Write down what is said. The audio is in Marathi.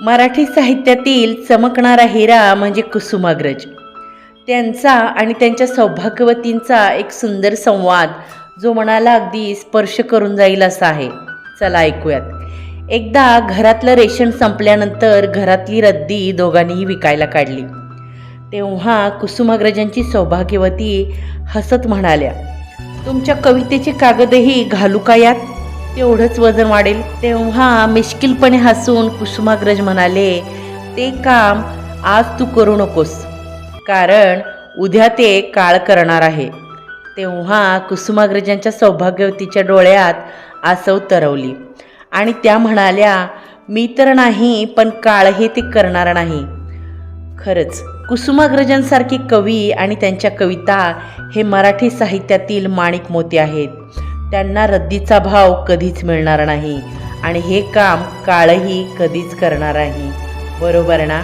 मराठी साहित्यातील चमकणारा हिरा म्हणजे कुसुमाग्रज. त्यांचा आणि त्यांच्या सौभाग्यवतींचा एक सुंदर संवाद जो मनाला अगदी स्पर्श करून जाईल असा आहे. चला ऐकूयात. एकदा घरातलं रेशन संपल्यानंतर घरातली रद्दी दोघांनीही विकायला काढली. तेव्हा कुसुमाग्रजांची सौभाग्यवती हसत म्हणाल्या, तुमच्या कवितेचे कागदही घालू का यात? तेवढंच वजन वाढेल. तेव्हा मिश्किलपणे हसून कुसुमाग्रज म्हणाले, ते काम आज तू करू नकोस, कारण उद्या ते काळ करणार आहे. तेव्हा कुसुमाग्रजांच्या सौभाग्यवतीच्या डोळ्यात आसव तरवली आणि त्या म्हणाल्या, मी तर नाही, पण काळ हे ते करणार नाही. खरंच कुसुमाग्रजांसारखे कवी आणि त्यांच्या कविता हे मराठी साहित्यातील माणिक मोती आहेत. त्यांना रद्दीचा भाव कधीच मिळणार नाही आणि हे काम काळही कधीच करणार नाही. बरोबर ना?